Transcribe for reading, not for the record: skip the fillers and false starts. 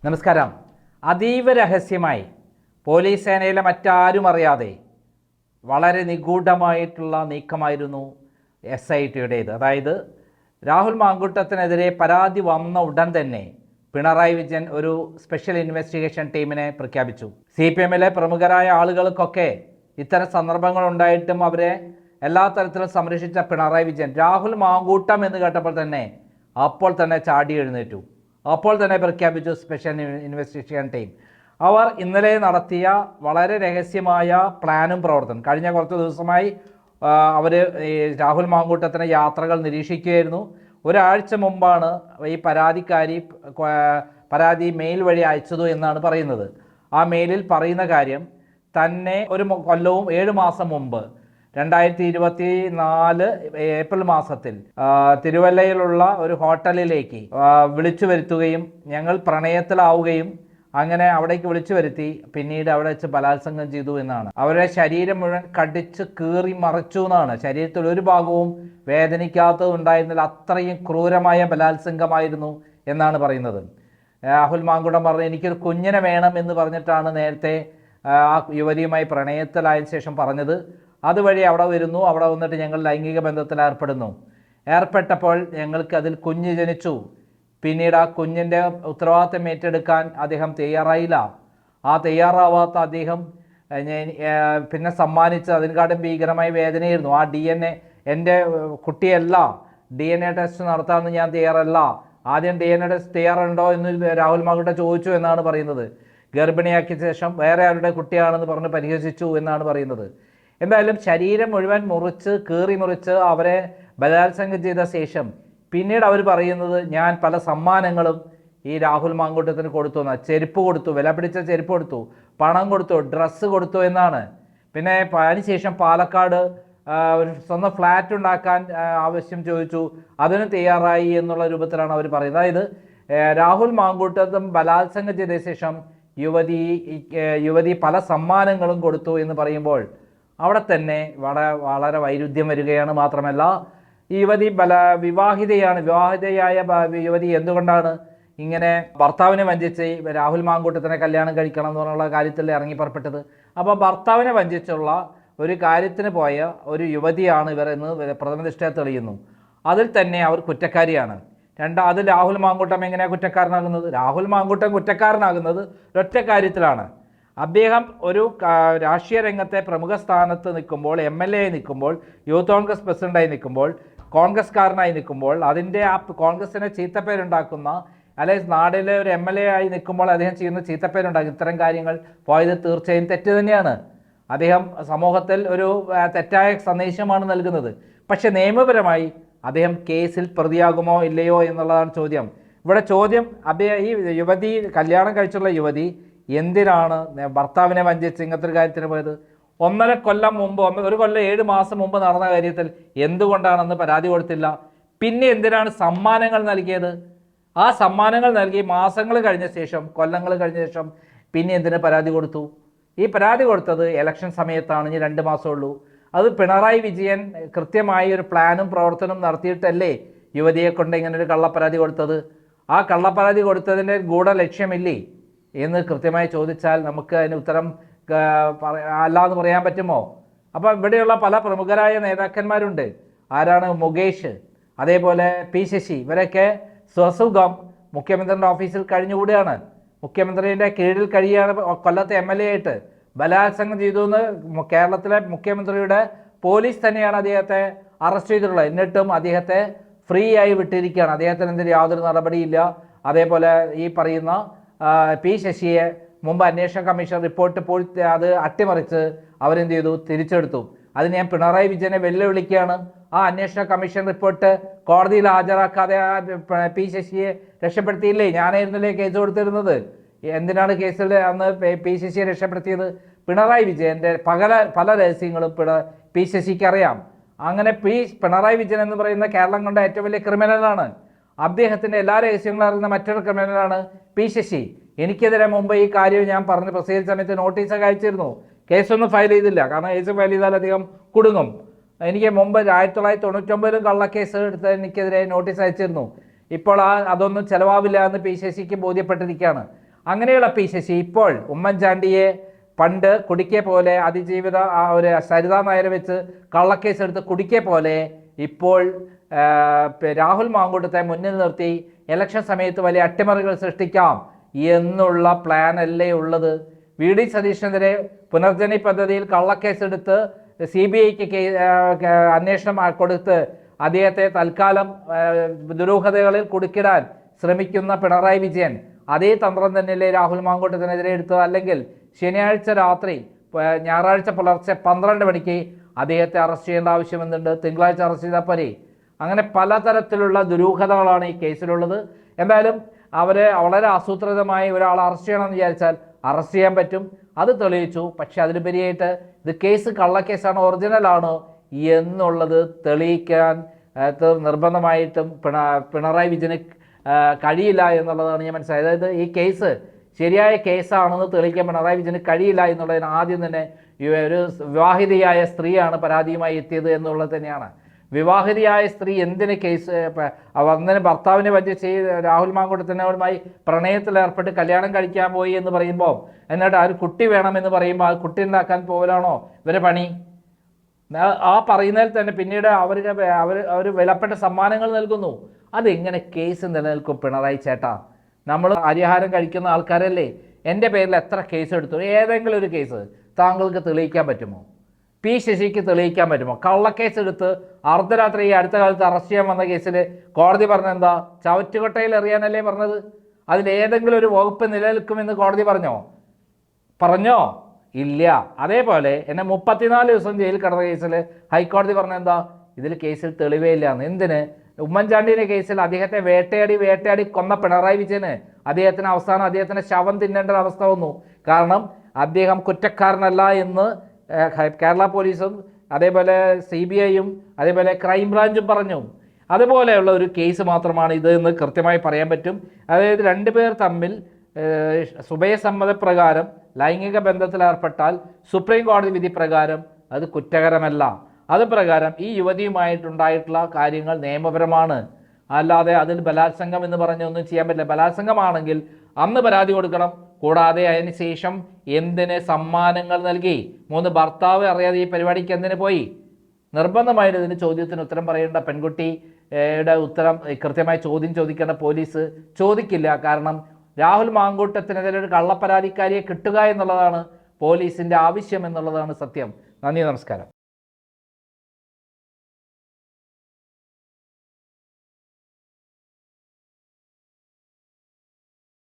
നമസ്കാരം. അതീവ രഹസ്യമായി പോലീസ് സേനയിലെ മറ്റാരും അറിയാതെ വളരെ നിഗൂഢമായിട്ടുള്ള നീക്കമായിരുന്നു SITയുടേത്. അതായത് രാഹുൽ മാങ്കൂട്ടത്തിനെതിരെ പരാതി വന്ന ഉടൻ തന്നെ പിണറായി വിജയൻ ഒരു സ്പെഷ്യൽ ഇൻവെസ്റ്റിഗേഷൻ ടീമിനെ പ്രഖ്യാപിച്ചു. CPMലെ പ്രമുഖരായ ആളുകൾക്കൊക്കെ ഇത്തരം സന്ദർഭങ്ങൾ ഉണ്ടായിട്ടും അവരെ എല്ലാ തരത്തിലും സംരക്ഷിച്ച പിണറായി വിജയൻ രാഹുൽ മാങ്കൂട്ടം എന്ന് കേട്ടപ്പോൾ തന്നെ അപ്പോൾ തന്നെ ചാടി എഴുന്നേറ്റു. അപ്പോൾ തന്നെ പ്രഖ്യാപിച്ചു സ്പെഷ്യൽ ഇൻവെസ്റ്റിഗേഷൻ ടീം. അവർ ഇന്നലെ നടത്തിയ വളരെ രഹസ്യമായ പ്ലാനും പ്രവർത്തനം കഴിഞ്ഞ കുറച്ച് ദിവസമായി അവർ രാഹുൽ മാങ്കൂട്ടത്തിൻ്റെ യാത്രകൾ നിരീക്ഷിക്കുകയായിരുന്നു. ഒരാഴ്ച മുമ്പാണ് ഈ പരാതി മെയിൽ വഴി അയച്ചതു എന്നാണ് പറയുന്നത്. ആ മെയിലിൽ പറയുന്ന കാര്യം തന്നെ ഒരു കൊല്ലവും 7 മാസം മുമ്പ് 2024 ഏപ്രിൽ മാസത്തിൽ തിരുവല്ലയിലുള്ള ഒരു ഹോട്ടലിലേക്ക് വിളിച്ചു വരുത്തുകയും ഞങ്ങൾ പ്രണയത്തിലാവുകയും അങ്ങനെ അവിടേക്ക് വിളിച്ചു വരുത്തി പിന്നീട് അവിടെ വെച്ച് ബലാത്സംഗം ചെയ്തു എന്നാണ്. അവരുടെ ശരീരം മുഴുവൻ കടിച്ച് കീറി മറിച്ചു എന്നാണ്. ശരീരത്തിൽ ഒരു ഭാഗവും വേദനിക്കാത്തത് ഉണ്ടായിരുന്നില്ല. അത്രയും ക്രൂരമായ ബലാത്സംഗമായിരുന്നു എന്നാണ് പറയുന്നത്. രാഹുൽ മാങ്കൂട്ടം പറഞ്ഞു എനിക്കൊരു കുഞ്ഞിനെ വേണം എന്ന് പറഞ്ഞിട്ടാണ് നേരത്തെ ആ യുവതിയുമായി പ്രണയത്തിലായതിനു ശേഷം പറഞ്ഞത്. അതുവഴി അവിടെ വരുന്നു, അവിടെ വന്നിട്ട് ഞങ്ങൾ ലൈംഗിക ബന്ധത്തിൽ ഏർപ്പെട്ടപ്പോൾ ഞങ്ങൾക്ക് അതിൽ കുഞ്ഞ് ജനിച്ചു. പിന്നീട് ആ കുഞ്ഞിൻ്റെ ഉത്തരവാദിത്തം ഏറ്റെടുക്കാൻ അദ്ദേഹം തയ്യാറായില്ല. ആ തയ്യാറാവാത്ത അദ്ദേഹം പിന്നെ സമ്മാനിച്ച് അതിനെക്കാട്ടും ഭീകരമായ വേദനയായിരുന്നു. ആ DNA എൻ്റെ കുട്ടിയല്ല, DNA ടെസ്റ്റ് നടത്താമെന്ന് ഞാൻ തയ്യാറല്ല. ആദ്യം DNA ടെസ്റ്റ് തയ്യാറുണ്ടോ എന്ന് രാഹുൽ മാങ്കൂട്ടം ചോദിച്ചു എന്നാണ് പറയുന്നത്. ഗർഭിണിയാക്കിയ ശേഷം വേറെ ആരുടെ കുട്ടിയാണെന്ന് പറഞ്ഞ് പരിഹസിച്ചു എന്നാണ് പറയുന്നത്. എന്തായാലും ശരീരം മുഴുവൻ കീറി മുറിച്ച് അവരെ ബലാത്സംഗം ചെയ്ത ശേഷം പിന്നീട് അവർ പറയുന്നത് ഞാൻ പല സമ്മാനങ്ങളും ഈ രാഹുൽ മാങ്കൂട്ടത്തിന് കൊടുത്തു എന്നാണ്. ചെരുപ്പ് കൊടുത്തു, വില പിടിച്ച ചെരുപ്പ് കൊടുത്തു, പണം കൊടുത്തു, ഡ്രസ്സ് കൊടുത്തു എന്നാണ്. പിന്നെ അതിനുശേഷം പാലക്കാട് ഒരു സ്വന്തം ഫ്ലാറ്റ് ഉണ്ടാക്കാൻ ആവശ്യം ചോദിച്ചു, അതിന് തയ്യാറായി എന്നുള്ള രൂപത്തിലാണ് അവർ പറയുന്നത്. അതായത് രാഹുൽ മാങ്കൂട്ടത്തും ബലാത്സംഗം ചെയ്ത ശേഷം യുവതി പല സമ്മാനങ്ങളും കൊടുത്തു എന്ന് പറയുമ്പോൾ അവിടെ തന്നെ വളരെ വൈരുദ്ധ്യം വരികയാണ്. മാത്രമല്ല ഈ യുവതി വിവാഹിതയായ യുവതി എന്തുകൊണ്ടാണ് ഇങ്ങനെ ഭർത്താവിനെ വഞ്ചിച്ച് രാഹുൽ മാങ്കൂട്ടത്തിനെ കല്യാണം കഴിക്കണം എന്നുള്ള കാര്യത്തിൽ ഇറങ്ങി പുറപ്പെട്ടത്? അപ്പോൾ ഭർത്താവിനെ വഞ്ചിച്ചുള്ള ഒരു കാര്യത്തിന് പോയ ഒരു യുവതിയാണ് ഇവർ എന്ന് പ്രഥമദൃഷ്ട്യാ തെളിയുന്നു. അതിൽ തന്നെ അവർ കുറ്റക്കാരിയാണ്. അതിൽ രാഹുൽ മാങ്കൂട്ടം എങ്ങനെയാണ് കുറ്റക്കാരനാകുന്നത്? രാഹുൽ മാങ്കൂട്ടം കുറ്റക്കാരനാകുന്നത് ഒരൊറ്റ കാര്യത്തിലാണ്. അദ്ദേഹം ഒരു രാഷ്ട്രീയ രംഗത്തെ പ്രമുഖ സ്ഥാനത്ത് നിൽക്കുമ്പോൾ, MLA നിൽക്കുമ്പോൾ, യൂത്ത് കോൺഗ്രസ് പ്രസിഡൻ്റായി നിൽക്കുമ്പോൾ, കോൺഗ്രസ്കാരനായി നിൽക്കുമ്പോൾ, അതിൻ്റെ ആ കോൺഗ്രസിനെ ചീത്തപ്പേരുണ്ടാക്കുന്ന അല്ലെങ്കിൽ നാടിലെ ഒരു MLA ആയി നിൽക്കുമ്പോൾ അദ്ദേഹം ചെയ്യുന്ന ചീത്തപ്പേരുണ്ടാക്കും. ഇത്തരം കാര്യങ്ങൾ പോയത് തീർച്ചയായും തെറ്റ് തന്നെയാണ്. അദ്ദേഹം സമൂഹത്തിൽ ഒരു തെറ്റായ സന്ദേശമാണ് നൽകുന്നത്. പക്ഷേ നിയമപരമായി അദ്ദേഹം കേസിൽ പ്രതിയാകുമോ ഇല്ലയോ എന്നുള്ളതാണ് ചോദ്യം. ഇവിടെ ചോദ്യം ഈ യുവതി കല്യാണം കഴിച്ചുള്ള യുവതി എന്തിനാണ് ഭർത്താവിനെ വഞ്ചിച്ച് ഇങ്ങനത്തെ ഒരു കാര്യത്തിന് പോയത്? 1.5 കൊല്ലം മുമ്പ്, 1 കൊല്ലം 7 മാസം മുമ്പ് നടന്ന കാര്യത്തിൽ എന്തുകൊണ്ടാണെന്ന് പരാതി കൊടുത്തില്ല? പിന്നെ എന്തിനാണ് സമ്മാനങ്ങൾ നൽകിയത്? ആ സമ്മാനങ്ങൾ നൽകി മാസങ്ങൾ കഴിഞ്ഞ ശേഷം, കൊല്ലങ്ങൾ കഴിഞ്ഞ ശേഷം പിന്നെ എന്തിന് പരാതി കൊടുത്തു? ഈ പരാതി കൊടുത്തത് ഇലക്ഷൻ സമയത്താണ്. ഇനി 2 മാസമുള്ളൂ. അത് പിണറായി വിജയൻ കൃത്യമായി ഒരു പ്ലാനും പ്രവർത്തനവും നടത്തിയിട്ടല്ലേ യുവതിയെ കൊണ്ട് ഇങ്ങനെ ഒരു കള്ളപ്പരാതി കൊടുത്തത്? ആ കള്ളപ്പരാതി കൊടുത്തതിൻ്റെ ഗൂഢലക്ഷ്യമില്ലേ എന്ന് കൃത്യമായി ചോദിച്ചാൽ നമുക്ക് അതിന് ഉത്തരം അല്ലാന്ന് പറയാൻ പറ്റുമോ? അപ്പോൾ ഇവിടെയുള്ള പല പ്രമുഖരായ നേതാക്കന്മാരുണ്ട്. ആരാണ്? മുകേഷ്, അതേപോലെ P ശശി, ഇവരൊക്കെ സ്വസുഖം മുഖ്യമന്ത്രിയുടെ ഓഫീസിൽ കഴിഞ്ഞുകൂടുകയാണ്. മുഖ്യമന്ത്രിയുടെ കീഴിൽ കഴിയുകയാണ്. കൊല്ലത്തെ MLA ആയിട്ട് ബലാത്സംഗം ചെയ്തു എന്ന് കേരളത്തിലെ മുഖ്യമന്ത്രിയുടെ പോലീസ് തന്നെയാണ് അദ്ദേഹത്തെ അറസ്റ്റ് ചെയ്തിട്ടുള്ളത്. എന്നിട്ടും അദ്ദേഹത്തെ ഫ്രീ ആയി വിട്ടിരിക്കുകയാണ്. അദ്ദേഹത്തിന് എന്തിന് യാതൊരു നടപടിയില്ല. അതേപോലെ ഈ പറയുന്ന P ശശിയെ മുമ്പ് അന്വേഷണ കമ്മീഷൻ റിപ്പോർട്ട് അത് അട്ടിമറിച്ച് അവരെന്ത് ചെയ്തു? തിരിച്ചെടുത്തു. അതിന് ഞാൻ പിണറായി വിജയനെ വെല്ലുവിളിക്കുകയാണ്. ആ അന്വേഷണ കമ്മീഷൻ റിപ്പോർട്ട് കോടതിയിൽ ഹാജരാക്കാതെ P ശശിയെ രക്ഷപ്പെടുത്തിയില്ലേ? ഞാനായിരുന്നില്ലേ കേസ് കൊടുത്തിരുന്നത്? എന്തിനാണ് കേസിൽ അന്ന് P ശശിയെ രക്ഷപ്പെടുത്തിയത്? പിണറായി വിജയൻ്റെ പല രഹസ്യങ്ങളും P ശശിക്ക് അറിയാം. അങ്ങനെ പിണറായി വിജയൻ എന്ന് പറയുന്ന കേരളം കൊണ്ട ഏറ്റവും വലിയ ക്രിമിനലാണ്. അദ്ദേഹത്തിൻ്റെ എല്ലാ രഹസ്യങ്ങളും അറിയുന്ന മറ്റൊരു ക്രിമിനലാണ് P ശശി. എനിക്കെതിരെ മുമ്പ് ഈ കാര്യം ഞാൻ പറഞ്ഞ് പ്രസിദ്ധീകരിച്ച സമയത്ത് നോട്ടീസൊക്കെ അയച്ചിരുന്നു. കേസൊന്നും ഫയൽ ചെയ്തില്ല. കാരണം കേസ് ഫയൽ ചെയ്താൽ അധികം കുടുങ്ങും. എനിക്ക് മുമ്പ് 1999 കള്ളക്കേസ് എടുത്ത് എനിക്കെതിരെ നോട്ടീസ് അയച്ചിരുന്നു. ഇപ്പോൾ അതൊന്നും ചിലവാവില്ല എന്ന് P ശശിക്ക് ബോധ്യപ്പെട്ടിരിക്കുകയാണ്. അങ്ങനെയുള്ള പി ശശി ഇപ്പോൾ ഉമ്മൻചാണ്ടിയെ പണ്ട് കുടിക്കെ പോലെ അതിജീവിത ആ ഒരു സരിതാ നായരെ വെച്ച് കള്ളക്കേസ് എടുത്ത് കുടിക്കെ പോലെ ഇപ്പോൾ രാഹുൽ മാങ്കൂട്ടത്തെ മുന്നിൽ നിർത്തി ഇലക്ഷൻ സമയത്ത് വലിയ അട്ടിമറികൾ സൃഷ്ടിക്കാം എന്നുള്ള പ്ലാൻ അല്ലേ ഉള്ളത്? വി ഡി സതീഷിനെതിരെ പുനർജനി പദ്ധതിയിൽ കള്ളക്കേസെടുത്ത് CBIക്ക് അന്വേഷണം കൊടുത്ത് അദ്ദേഹത്തെ തൽക്കാലം ദുരൂഹതകളിൽ കുടുക്കിടാൻ ശ്രമിക്കുന്ന പിണറായി വിജയൻ അതേ തന്ത്രം തന്നെയല്ലേ രാഹുൽ മാങ്കൂട്ടത്തിനെതിരെ എടുത്തത്? അല്ലെങ്കിൽ ശനിയാഴ്ച രാത്രി ഞായറാഴ്ച പുലർച്ചെ 12 മണിക്ക് അദ്ദേഹത്തെ അറസ്റ്റ് ചെയ്യേണ്ട ആവശ്യം എന്തുണ്ട്? തിങ്കളാഴ്ച അറസ്റ്റ് ചെയ്താൽ പോരെ? അങ്ങനെ പലതരത്തിലുള്ള ദുരൂഹതകളാണ് ഈ കേസിലുള്ളത്. എന്തായാലും അവരെ വളരെ ആസൂത്രിതമായി ഒരാളെ അറസ്റ്റ് ചെയ്യണമെന്ന് വിചാരിച്ചാൽ അറസ്റ്റ് ചെയ്യാൻ പറ്റും. അത് തെളിയിച്ചു. പക്ഷെ അതിലുപരിയായിട്ട് ഇത് കേസ് കള്ളക്കേസാണോ ഒറിജിനലാണോ എന്നുള്ളത് തെളിയിക്കാൻ നിർബന്ധമായിട്ടും പിണറായി വിജയന് കഴിയില്ല എന്നുള്ളതാണ് ഞാൻ മനസ്സിലായത്. അതായത് ഈ കേസ് ശരിയായ കേസാണെന്ന് തെളിയിക്കാൻ പിണറായി വിജയന് കഴിയില്ല എന്നുള്ളതിന് ആദ്യം തന്നെ ഒരു വിവാഹിതയായ സ്ത്രീയാണ് പരാതിയുമായി എത്തിയത് എന്നുള്ളത് തന്നെയാണ്. വിവാഹിതയായ സ്ത്രീ എന്തിന് കേസ് അന്നേരം ഭർത്താവിനെ വഞ്ചിച്ച് രാഹുൽ മാങ്കൂട്ടത്തിനോടുമായി പ്രണയത്തിലേർപ്പെട്ട് കല്യാണം കഴിക്കാൻ പോയി എന്ന് പറയുമ്പോൾ എന്നിട്ട് ആ ഒരു കുട്ടി വേണമെന്ന് പറയുമ്പോൾ ആ കുട്ടി ഉണ്ടാക്കാൻ പോകലാണോ ഇവരെ പണി? ആ പറയുന്നതിൽ തന്നെ പിന്നീട് അവർ വിലപ്പെട്ട സമ്മാനങ്ങൾ നൽകുന്നു. അതെങ്ങനെ കേസ് നിലനിൽക്കും പിണറായി ചേട്ടാ? നമ്മൾ അരിഹാരം കഴിക്കുന്ന ആൾക്കാരല്ലേ? എൻ്റെ പേരിൽ എത്ര കേസ് എടുത്തു? ഏതെങ്കിലും ഒരു കേസ് താങ്കൾക്ക് തെളിയിക്കാൻ പറ്റുമോ? പി ശശിക്ക് തെളിയിക്കാൻ പറ്റുമോ? കള്ളക്കേസ് എടുത്ത് അർദ്ധരാത്രി ഈ അടുത്ത കാലത്ത് അറസ്റ്റ് ചെയ്യാൻ വന്ന കേസിൽ കോടതി പറഞ്ഞെന്താ? ചവറ്റുകൊട്ടയിൽ എറിയാനല്ലേ പറഞ്ഞത്? അതിലേതെങ്കിലും ഒരു വകുപ്പ് നിലനിൽക്കുമെന്ന് കോടതി പറഞ്ഞോ? ഇല്ല. അതേപോലെ എന്നെ 34 ദിവസം ജയിലിൽ കിടന്ന കേസിൽ ഹൈക്കോടതി പറഞ്ഞെന്താ? ഇതിൽ കേസിൽ തെളിവേ ഇല്ലാന്ന്. എന്തിന്? ഉമ്മൻചാണ്ടിയുടെ കേസിൽ അദ്ദേഹത്തെ വേട്ടയാടി കൊന്ന പിണറായി വിജയന് അദ്ദേഹത്തിന് അവസാനം അദ്ദേഹത്തിൻ്റെ ശവം തിന്നേണ്ട അവസ്ഥ വന്നു. കാരണം അദ്ദേഹം കുറ്റക്കാരനല്ല എന്ന് കേരള പോലീസും അതേപോലെ CBIയും അതേപോലെ ക്രൈംബ്രാഞ്ചും പറഞ്ഞു. അതുപോലെയുള്ള ഒരു കേസ് മാത്രമാണ് ഇത് എന്ന് കൃത്യമായി പറയാൻ പറ്റും. അതായത് രണ്ടുപേർ തമ്മിൽ സുഭയസമ്മതപ്രകാരം ലൈംഗിക ബന്ധത്തിലേർപ്പെട്ടാൽ സുപ്രീം കോടതി വിധി പ്രകാരം അത് കുറ്റകരമല്ല. അത് പ്രകാരം ഈ യുവതിയുമായിട്ടുണ്ടായിട്ടുള്ള കാര്യങ്ങൾ നിയമപരമാണ്. അല്ലാതെ അതിൽ ബലാത്സംഗം എന്ന് പറഞ്ഞൊന്നും ചെയ്യാൻ പറ്റില്ല. ബലാത്സംഗമാണെങ്കിൽ അന്ന് പരാതി കൊടുക്കണം. കൂടാതെ അതിന് ശേഷം എന്തിന് സമ്മാനങ്ങൾ നൽകി? 3 ഭർത്താവ് അറിയാതെ ഈ പരിപാടിക്ക് എന്തിനു പോയി? നിർബന്ധമായിട്ട് ഇതിന് ചോദ്യത്തിന് ഉത്തരം പറയേണ്ട പെൺകുട്ടിയുടെ ഉത്തരം കൃത്യമായി ചോദിക്കേണ്ട പോലീസ് ചോദിക്കില്ല. കാരണം രാഹുൽ മാങ്കൂട്ടത്തിനെതിരെ ഒരു കള്ളപ്പരാതിക്കാരിയെ കിട്ടുക എന്നുള്ളതാണ് പോലീസിൻ്റെ ആവശ്യം എന്നുള്ളതാണ് സത്യം. നന്ദി, നമസ്കാരം.